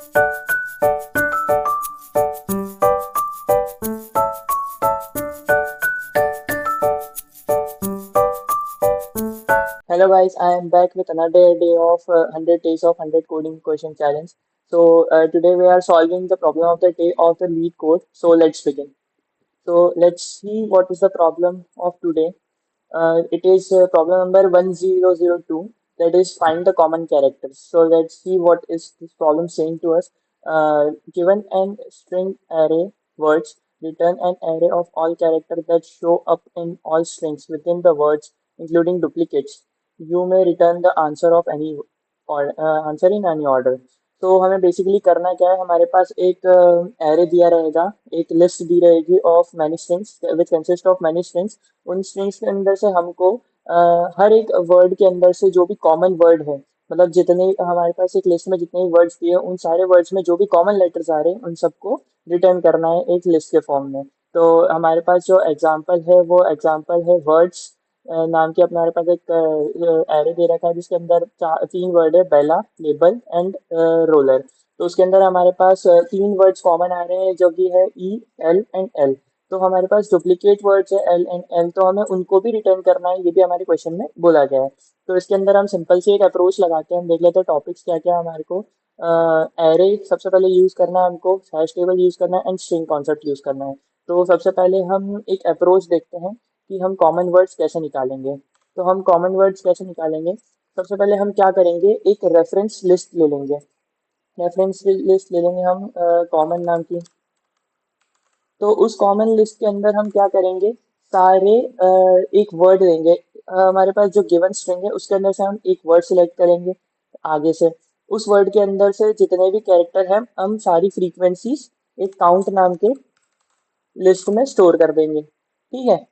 Hello guys, I am back with another day of 100 days of 100 coding question challenge. So today we are solving the problem of the day of the lead code. So let's begin. So let's see what is the problem of today. It is problem number 1002, that is find the common characters. So let's see what is this problem saying to us. Given an string array words, return an array of all characters that show up in all strings within the words, including duplicates. You may return the answer of any or answer in any order. तो हमें basically करना क्या है, हमारे पास एक array दिया रहेगा, एक लिस्ट दी रहेगी of many strings which consist of many strings. उन स्ट्रिंग्स के अंदर से हमको हर एक वर्ड के अंदर से जो भी कॉमन वर्ड है, मतलब जितने हमारे पास एक लिस्ट में जितने भी वर्ड्स दिए हैं, उन सारे वर्ड्स में जो भी कॉमन लेटर्स आ रहे हैं उन सबको रिटर्न करना है एक लिस्ट के फॉर्म में। तो हमारे पास जो एग्जांपल है वो एग्जांपल है वर्ड्स नाम की। अपने हमारे पास एक एरे दे रखा है जिसके अंदर तीन वर्ड है, बेला, लेबल एंड रोलर। तो उसके अंदर हमारे पास तीन वर्ड्स कॉमन आ रहे हैं जो कि है ई, एल एंड एल। तो हमारे पास डुप्लीकेट वर्ड्स है एल एंड एल, तो हमें उनको भी रिटर्न करना है, ये भी हमारे क्वेश्चन में बोला गया है। तो इसके अंदर हम सिंपल से एक अप्रोच लगाते हैं, हम देख लेते हैं टॉपिक्स क्या क्या हमारे को। एरे सबसे पहले यूज करना है हमको, हैश टेबल यूज करना है एंड स्ट्रिंग कॉन्सेप्ट यूज करना है। तो सबसे पहले हम एक अप्रोच देखते हैं कि हम कॉमन वर्ड्स कैसे निकालेंगे। तो हम कॉमन वर्ड्स कैसे निकालेंगे, सबसे पहले हम क्या करेंगे, एक रेफरेंस लिस्ट ले लेंगे। रेफरेंस लिस्ट ले लेंगे हम कॉमन नाम की। तो उस कॉमन लिस्ट के अंदर हम क्या करेंगे, सारे एक वर्ड लेंगे। हमारे पास जो गिवन स्ट्रिंग है उसके अंदर से हम एक वर्ड सिलेक्ट करेंगे आगे से। उस वर्ड के अंदर से जितने भी कैरेक्टर हैं हम सारी फ्रीक्वेंसीज एक काउंट नाम के लिस्ट में स्टोर कर देंगे, ठीक है।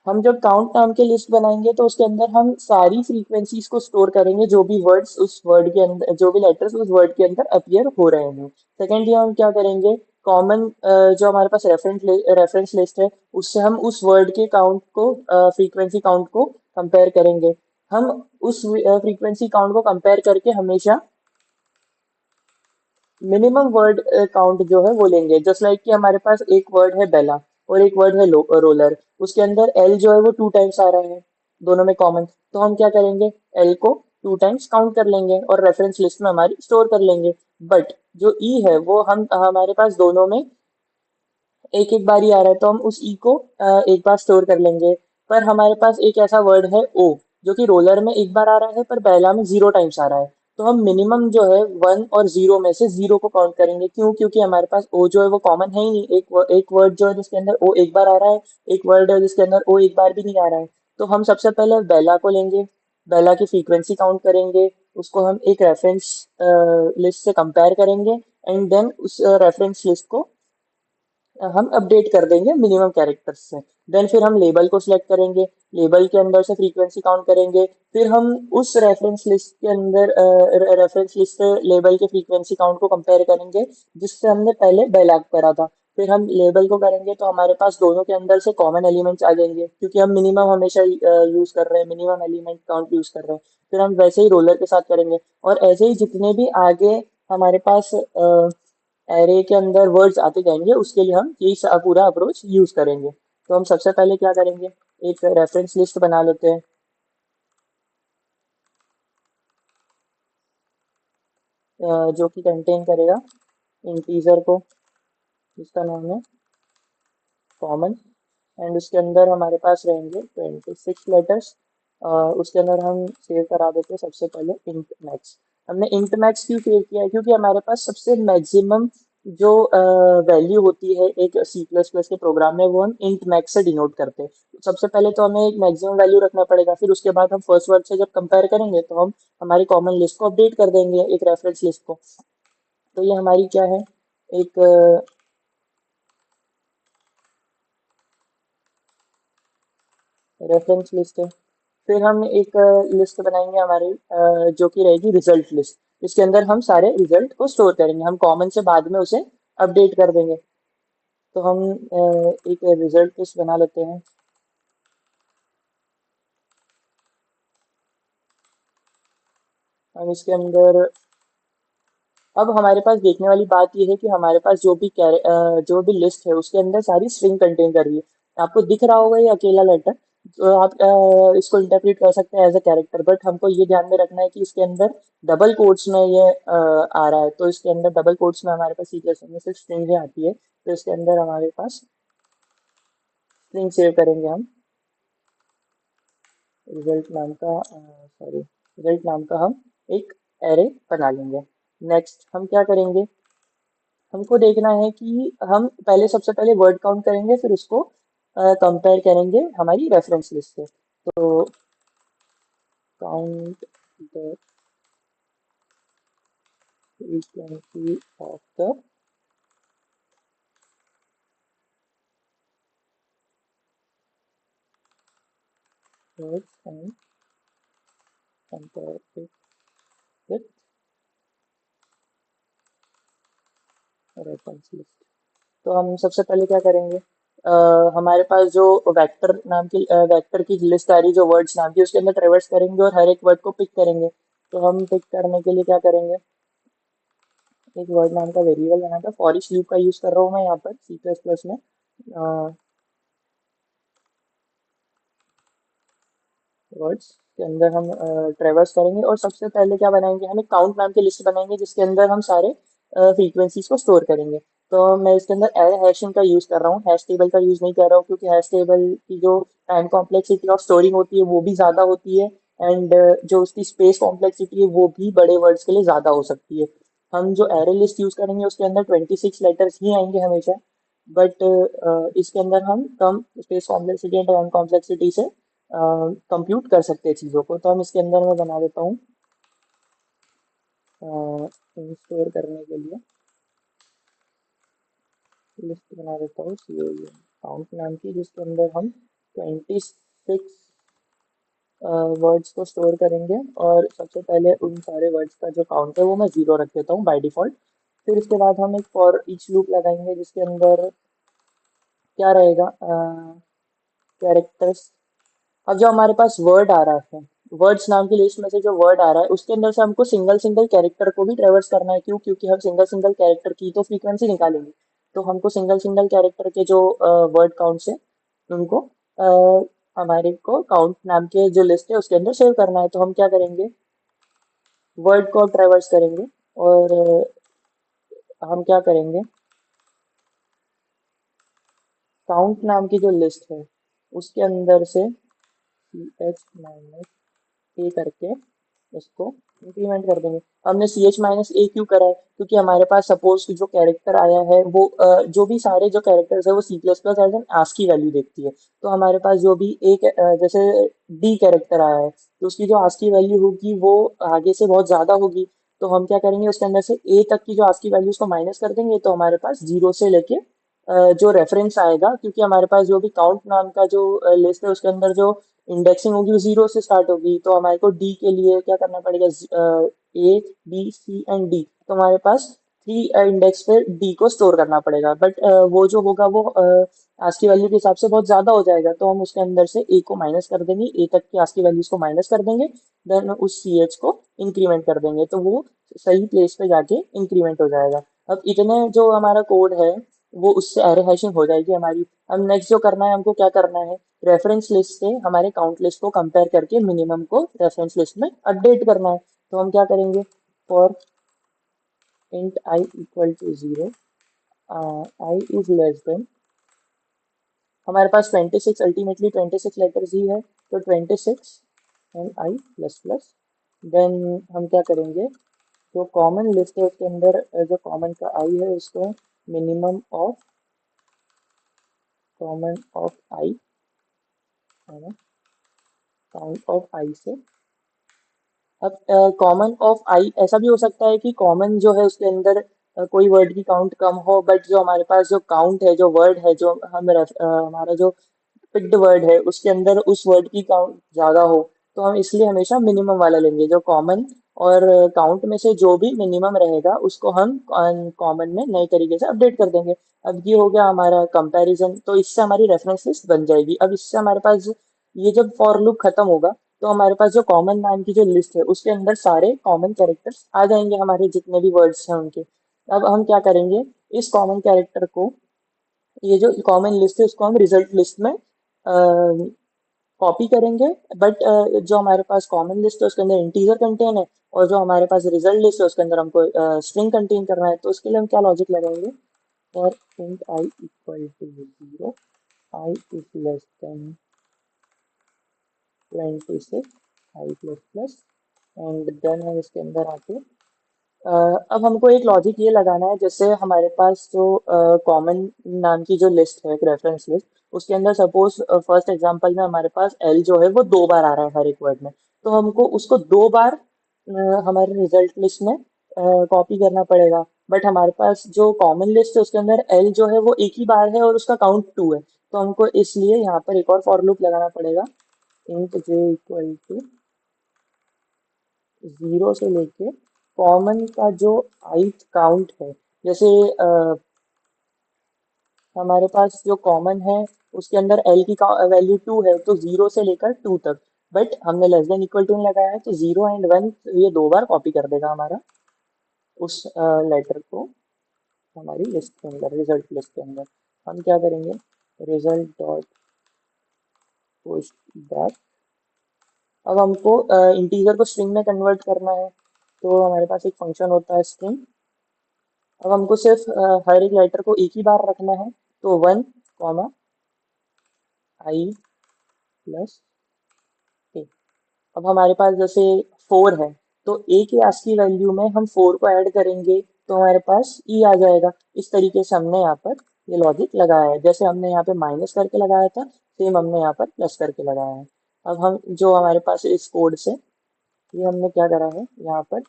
हम जब काउंट नाम के लिस्ट बनाएंगे तो उसके अंदर हम सारी फ्रीक्वेंसीज को स्टोर करेंगे, जो भी वर्ड्स उस वर्ड के अंदर, जो भी लेटर्स उस वर्ड के अंदर अपीयर हो रहे हैं। सेकेंडली हम क्या करेंगे, कॉमन जो हमारे पास रेफरेंस लिस्ट है उससे हम उस वर्ड के काउंट को, फ्रीक्वेंसी काउंट को कंपेयर करेंगे। हम उस फ्रीक्वेंसी काउंट को कंपेयर करके हमेशा मिनिमम वर्ड काउंट जो है वो लेंगे। जस्ट लाइक कि हमारे पास एक वर्ड है बेला और एक वर्ड है रोलर, उसके अंदर एल जो है वो टू टाइम्स आ रहा है, दोनों में कॉमन। तो हम क्या करेंगे, एल को टू टाइम्स काउंट कर लेंगे और रेफरेंस लिस्ट में हमारी स्टोर कर लेंगे। बट जो ई है वो हम हमारे पास दोनों में एक एक बार ही आ रहा है, तो हम उस ई को एक बार स्टोर कर लेंगे। पर हमारे पास एक ऐसा वर्ड है ओ, जो कि रोलर में एक बार आ रहा है पर बेला में 0 टाइम्स आ रहा है। तो हम मिनिमम जो है 1 और 0 में से 0 को काउंट करेंगे। क्यों? क्योंकि हमारे पास ओ जो है वो कॉमन है ही नहीं। एक वर्ड जो है जिसके अंदर ओ एक बार आ रहा है, एक वर्ड है जिसके अंदर ओ एक बार भी नहीं आ रहा है। तो हम सबसे पहले बेला को लेंगे, बेला की फ्रीक्वेंसी काउंट करेंगे, उसको हम एक रेफरेंस लिस्ट से कंपेयर करेंगे एंड देन उस रेफरेंस लिस्ट को हम अपडेट कर देंगे मिनिमम कैरेक्टर्स से। देन फिर हम लेबल को सिलेक्ट करेंगे, लेबल के अंदर से फ्रीक्वेंसी काउंट करेंगे। फिर हम उस रेफरेंस लिस्ट के अंदर रेफरेंस लिस्ट से लेबल के फ्रीक्वेंसी काउंट को कंपेयर करेंगे जिससे हमने पहले बेलैग करा था। फिर हम लेबल को करेंगे तो हमारे पास दोनों के अंदर से कॉमन एलिमेंट्स आ जाएंगे, क्योंकि हम मिनिमम हमेशा यूज कर रहे हैं, मिनिमम एलिमेंट काउंट यूज कर रहे हैं। फिर हम वैसे ही रोलर के साथ करेंगे और ऐसे ही जितने भी आगे हमारे पास एरे के अंदर वर्ड्स आते जाएंगे उसके लिए हम यही पूरा अप्रोच यूज करेंगे। तो हम सबसे पहले क्या करेंगे, एक रेफरेंस लिस्ट बना लेते हैं जो कि कंटेन करेगा इंटीजर को, जिसका नाम है कॉमन। एंड उसके अंदर हमारे पास रहेंगे 26 लेटर्स। उसके अंदर हम सेव करा देते हैं सबसे पहले इंट मैक्स। हमने इंट मैक्स क्यों सेव किया है, क्योंकि हमारे पास सबसे मैक्सिमम जो वैल्यू होती है एक सी प्लस प्लस के प्रोग्राम में वो हम इंट मैक्स से डिनोट करते हैं। तो सबसे पहले तो हमें एक मैक्सिमम वैल्यू रखना पड़ेगा, फिर उसके बाद हम फर्स्ट वर्ड से जब कंपेयर करेंगे तो हम हमारी कॉमन लिस्ट को अपडेट कर देंगे, एक रेफरेंस लिस्ट को। तो ये हमारी क्या है, एक रेफरेंस लिस्ट है। फिर हम एक लिस्ट बनाएंगे हमारी जो कि रहेगी रिजल्ट लिस्ट। इसके अंदर हम सारे रिजल्ट को स्टोर करेंगे, हम कॉमन से बाद में उसे अपडेट कर देंगे। तो हम एक रिजल्ट लिस्ट बना लेते हैं। हम इसके अंदर अब हमारे पास देखने वाली बात यह है कि हमारे पास जो भी लिस्ट है उसके अंदर सारी स्ट्रिंग कंटेन कर रही है। आपको दिख रहा होगा ये अकेला लेटर, तो आप इसको इंटरप्रेट कर सकते हैं एज अ कैरेक्टर, बट हमको ये ध्यान में रखना है कि इसके अंदर डबल कोट्स में ये आ रहा है, तो इसके अंदर डबल कोट्स में हमारे पास सी प्लस में सिर्फ स्ट्रिंग आती है, तो इसके अंदर हमारे पास स्ट्रिंग सेव करेंगे हम। रिजल्ट नाम का सॉरी रिजल्ट नाम का हम एक एरे बना लेंगे। नेक्स्ट हम क्या करेंगे, हमको देखना है कि हम पहले सबसे पहले वर्ड काउंट करेंगे, फिर उसको कंपेयर करेंगे हमारी रेफरेंस लिस्ट से। तो count the frequency of the words and compare it with reference list। तो हम सबसे पहले क्या करेंगे, हमारे पास जो वेक्टर की लिस्ट आ रही है जो वर्ड्स नाम की, उसके अंदर ट्रेवर्स करेंगे और हर एक वर्ड को पिक करेंगे। तो हम पिक करने के लिए क्या करेंगे, एक वर्ड नाम का वेरिएबल बना था, फॉर ईच लूप का यूज कर रहा हूँ मैं यहाँ पर सी प्लस प्लस में। वर्ड्स के अंदर हम ट्रेवर्स करेंगे और सबसे पहले क्या बनाएंगे, हम एक काउंट नाम की लिस्ट बनाएंगे जिसके अंदर हम सारे फ्रीक्वेंसीज को स्टोर करेंगे। तो मैं इसके अंदर एरे हैशिंग का यूज कर रहा हूँ, हैश टेबल का यूज नहीं कर रहा हूँ, क्योंकि हैश टेबल की जो टाइम कॉम्प्लेक्सिटी ऑफ स्टोरिंग होती है वो भी ज़्यादा होती है, एंड जो उसकी स्पेस कॉम्प्लेक्सिटी है वो भी बड़े वर्ड्स के लिए ज़्यादा हो सकती है। हम जो एरे लिस्ट यूज करेंगे उसके अंदर 26 लेटर्स ही आएंगे हमेशा, बट इसके अंदर हम कम space complexity and time complexity से कंप्यूट कर सकते हैं चीज़ों को। तो हम इसके अंदर मैं बना देता हूँ स्टोर करने के लिए लिस्ट बना देता हूँ सी काउंट नाम की, जिसके अंदर हम 26 वर्ड्स को स्टोर करेंगे, और सबसे पहले उन सारे वर्ड्स का जो काउंट है वो मैं 0 रख देता हूँ बाय डिफॉल्ट। फिर इसके बाद हम एक फॉर ईच लूप लगाएंगे जिसके अंदर क्या रहेगा, कैरेक्टर्स। अब जो हमारे पास वर्ड आ रहा है, वर्ड्स नाम की लिस्ट में से जो वर्ड आ रहा है उसके अंदर से हमको सिंगल सिंगल कैरेक्टर को भी ट्रेवर्स करना है। क्यों? क्योंकि हम सिंगल सिंगल कैरेक्टर की तो फ्रीक्वेंसी निकालेंगे, तो हमको सिंगल सिंगल कैरेक्टर के जो वर्ड काउंट्स है उनको हमारे को काउंट नाम के जो लिस्ट है उसके अंदर सेव करना है। तो हम क्या करेंगे, वर्ड को ट्रेवर्स करेंगे और हम क्या करेंगे, काउंट नाम की जो लिस्ट है उसके अंदर से ch ए करके इसको इंक्रीमेंट कर देंगे। हमने सी एच माइनस ए क्यों करा है, क्योंकि हमारे पास सपोज जो कैरेक्टर आया है वो जो भी सारे जो कैरेक्टर्स है वो C plus plus as an ASCII value देखती है। तो हमारे पास जो भी एक जैसे डी कैरेक्टर आया है तो उसकी जो आस्की वैल्यू होगी वो आगे से बहुत ज्यादा होगी। तो हम क्या करेंगे, उसके अंदर से ए तक की जो आस्की वैल्यूज को माइनस कर देंगे, तो हमारे पास 0 से लेके जो रेफरेंस आएगा, क्योंकि हमारे पास जो भी काउंट नाम का जो लिस्ट है उसके अंदर जो इंडेक्सिंग होगी वो 0 से स्टार्ट होगी। तो हमारे को डी के लिए क्या करना पड़ेगा, A B C and D, तो हमारे पास 3 इंडेक्स पे डी को स्टोर करना पड़ेगा, बट वो जो होगा वो आस्की वैल्यू के हिसाब से बहुत ज्यादा हो जाएगा, तो हम उसके अंदर से ए को माइनस कर देंगे, ए तक की आस्की वैल्यूज को माइनस कर देंगे, देन उस सी एच को इंक्रीमेंट कर देंगे, तो वो सही प्लेस पे जाके इंक्रीमेंट हो जाएगा। अब इतने जो हमारा कोड है वो उससे एरे हैशिंग हो जाएगी हमारी। अब नेक्स्ट जो करना है, हमको क्या करना है, रेफरेंस लिस्ट से हमारे काउंट लिस्ट को कंपेयर करके मिनिमम को रेफरेंस लिस्ट में अपडेट करना है। तो हम क्या करेंगे, for int i equal to 0, i is less than, हमारे पास 26 अल्टीमेटली 26 लेटर्स ही है, तो 26 and i plus plus, then हम क्या करेंगे, जो कॉमन लिस्ट है उसके अंदर जो कॉमन का आई है उसको मिनिमम ऑफ कॉमन ऑफ आई है ना, काउंट ऑफ आई से। अब कॉमन ऑफ आई ऐसा भी हो सकता है कि कॉमन जो है उसके अंदर कोई वर्ड की काउंट कम हो, बट जो हमारे पास जो काउंट है, जो वर्ड है, जो हमारा जो पिक्ड वर्ड है उसके अंदर उस वर्ड की काउंट ज्यादा हो, तो हम इसलिए हमेशा मिनिमम वाला लेंगे। जो कॉमन और काउंट में से जो भी मिनिमम रहेगा उसको हम कॉमन में नए तरीके से अपडेट कर देंगे। अब ये हो गया हमारा कंपैरिजन, तो इससे हमारी रेफरेंस लिस्ट बन जाएगी। अब इससे हमारे पास ये जब फॉर लूप खत्म होगा तो हमारे पास जो कॉमन नाम की जो लिस्ट है उसके अंदर सारे कॉमन कैरेक्टर्स आ जाएंगे, हमारे जितने भी वर्ड्स हैं उनके। अब हम क्या करेंगे, इस कॉमन कैरेक्टर को, ये जो कॉमन लिस्ट है उसको हम रिजल्ट लिस्ट में कॉपी करेंगे। बट जो हमारे पास कॉमन लिस्ट है उसके अंदर इंटीजर कंटेन है, और जो हमारे पास रिजल्ट लिस्ट है उसके अंदर हमको स्ट्रिंग कंटेन करना है। तो उसके लिए हम क्या लॉजिक लगाएंगे, for int i equal to 0, i is less than 26, i plus plus, and then हम इसके अंदर आके अ, अब हमको एक लॉजिक ये लगाना है, जैसे हमारे पास जो कॉमन नाम की जो लिस्ट है, एक रेफरेंस लिस्ट, उसके अंदर सपोज फर्स्ट एग्जांपल में हमारे पास एल जो है वो 2 बार आ रहा है हर एक वर्ड में। तो हमको उसको 2 बार हमारे रिजल्ट लिस्ट में कॉपी करना पड़ेगा। बट हमारे पास जो कॉमन लिस्ट है उसके अंदर एल जो है वो एक ही बार है और उसका काउंट 2 है। तो हमको इसलिए यहाँ पर एक और फॉर लूप लगाना पड़ेगा, इंट जे इक्वल टू 0 से लेके कॉमन का जो ith काउंट है। जैसे हमारे पास जो कॉमन है उसके अंदर एल की वैल्यू 2 है, तो 0 से लेकर 2 तक। बट हमने लेस देन इक्वल टू लगाया है, तो 0 एंड 1 ये 2 बार कॉपी कर देगा हमारा उस लेटर को हमारी लिस्ट के अंदर, रिजल्ट लिस्ट के अंदर। हम क्या करेंगे, रिजल्ट डॉट पुश बैक। अब हमको इंटीजर को स्ट्रिंग में कन्वर्ट करना है, तो हमारे पास एक फंक्शन होता है स्ट्रिंग। अब हमको सिर्फ हर एक लेटर को एक ही बार रखना है, तो 1 आई प्लस ए। अब हमारे पास जैसे 4 है, तो ए के आस्की वैल्यू में हम 4 को ऐड करेंगे तो हमारे पास ई आ जाएगा। इस तरीके से हमने यहाँ पर ये लॉजिक लगाया है, जैसे हमने यहाँ पे माइनस करके लगाया था सेम हमने यहाँ पर प्लस करके लगाया है। अब हम जो हमारे पास इस कोड से, ये हमने क्या करा है यहाँ पर,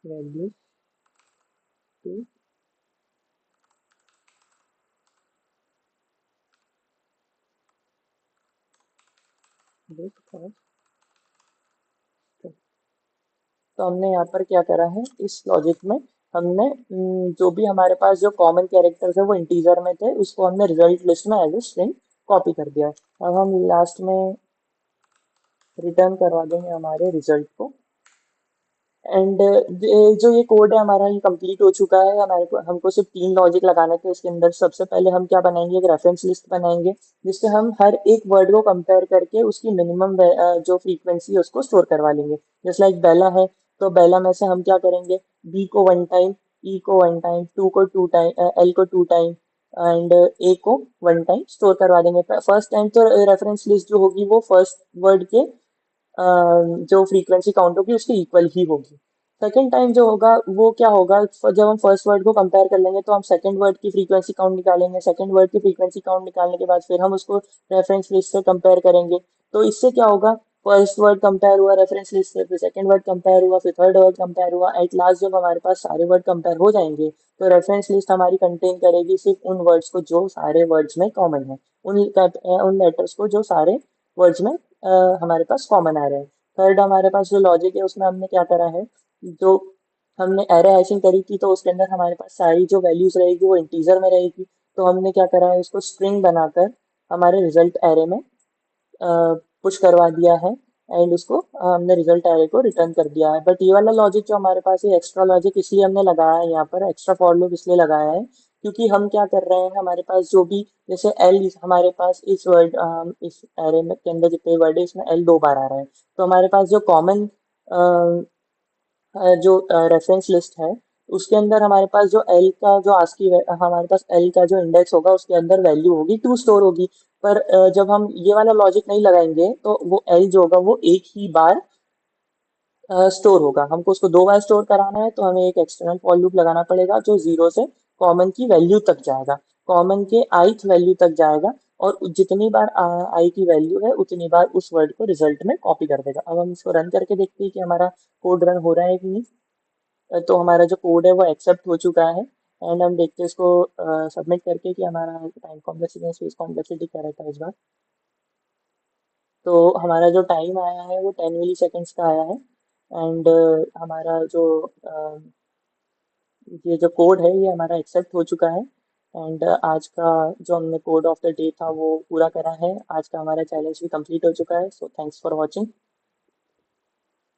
वैल्यू टू दिस। तो हमने यहाँ पर क्या करा है, इस लॉजिक में हमने जो भी हमारे पास जो कॉमन कैरेक्टर्स है वो इंटीजर में थे, उसको हमने रिजल्ट लिस्ट में एज ए स्ट्रिंग कॉपी कर दिया है। अब हम लास्ट में रिटर्न करवा देंगे हमारे रिजल्ट को। एंड जो ये कोड है हमारा ये कंप्लीट हो चुका है। हमारे को हमको सिर्फ 3 लॉजिक लगाने थे इसके अंदर। सबसे पहले हम क्या बनाएंगे, एक रेफरेंस लिस्ट बनाएंगे जिससे हम हर एक वर्ड को कंपेयर करके उसकी मिनिमम जो फ्रीक्वेंसी है उसको स्टोर करवा लेंगे। जैसे लाइक बेला है, तो बेला में से हम क्या करेंगे, बी को 1 टाइम, ई को 1 टाइम, टू को 2 टाइम, एल को 2 टाइम, एंड ए को 1 टाइम स्टोर करवा देंगे। फर्स्ट टाइम तो रेफरेंस लिस्ट जो होगी वो फर्स्ट वर्ड के जो फ्रीक्वेंसी काउंट होगी उसके इक्वल ही होगी। सेकेंड टाइम जो होगा वो क्या होगा, जब हम फर्स्ट वर्ड को कंपेयर कर लेंगे तो हम सेकेंड वर्ड की फ्रीक्वेंसी काउंट निकालेंगे। सेकेंड वर्ड की फ्रीक्वेंसी काउंट निकालने के बाद फिर हम उसको रेफरेंस लिस्ट से कंपेयर करेंगे। तो इससे क्या होगा, फर्स्ट वर्ड कंपेयर हुआ रेफरेंस लिस्ट से, फिर सेकेंड वर्ड कंपेयर हुआ, फिर थर्ड वर्ड कंपेयर हुआ, एट लास्ट जब हमारे पास सारे वर्ड कंपेयर हो जाएंगे तो रेफरेंस लिस्ट हमारी कंटेन करेगी सिर्फ उन वर्ड्स को जो सारे वर्ड्स में कॉमन है, उन लेटर्स को जो सारे वर्ड्स में हमारे पास कॉमन आ रहे हैं। थर्ड हमारे पास जो लॉजिक है उसमें हमने क्या करा है, जो हमने एरे हैशिंग करी थी तो उसके अंदर हमारे पास सारी जो वैल्यूज रहेगी वो इंटीजर में रहेगी। तो हमने क्या करा है, इसको स्ट्रिंग बनाकर हमारे रिजल्ट एरे में पुश करवा दिया है, एंड उसको हमने रिजल्ट एरे को रिटर्न कर दिया है। बट ये वाला लॉजिक जो हमारे पास है, एक्स्ट्रा लॉजिक इसलिए हमने लगाया है यहाँ पर, एक्स्ट्रा फॉर लूप इसलिए लगाया है क्योंकि हम क्या कर रहे हैं, हमारे पास जो भी, जैसे एल हमारे पास इस वर्ड इस एरे में के अंदर जितने वर्ड है इसमें एल 2 बार आ रहा है। तो हमारे पास जो कॉमन जो रेफरेंस लिस्ट है उसके अंदर हमारे पास जो एल का जो आस्की हमारे पास एल का जो इंडेक्स होगा उसके अंदर वैल्यू होगी 2 स्टोर होगी। पर जब हम ये वाला लॉजिक नहीं लगाएंगे तो वो एल जो होगा वो एक ही बार स्टोर होगा। हमको उसको 2 बार स्टोर कराना है तो हमें एक एक्सटर्नल फॉर लूप लगाना पड़ेगा जो 0 से कॉमन की वैल्यू तक जाएगा, कॉमन के ith वैल्यू तक जाएगा, और जितनी बार आई की वैल्यू है उतनी बार उस वर्ड को रिजल्ट में कॉपी कर देगा। अब हम इसको रन करके देखते हैं कि हमारा कोड रन हो रहा है कि नहीं। तो हमारा जो कोड है वो एक्सेप्ट हो चुका है, एंड हम देखते हैं इसको सबमिट करके कि हमारा टाइम कॉम्प्लेक्सिटी स्पेस कॉम्प्लेक्सिटी क्या रहता है इस बार। तो हमारा जो टाइम आया है वो 10 मिली सेकेंड्स का आया है, एंड हमारा जो ये जो कोड है ये हमारा एक्सेप्ट हो चुका है। एंड आज का जो हमने कोड ऑफ द डे था वो पूरा करा है। आज का हमारा चैलेंज भी कंप्लीट हो चुका है। So thanks for watching.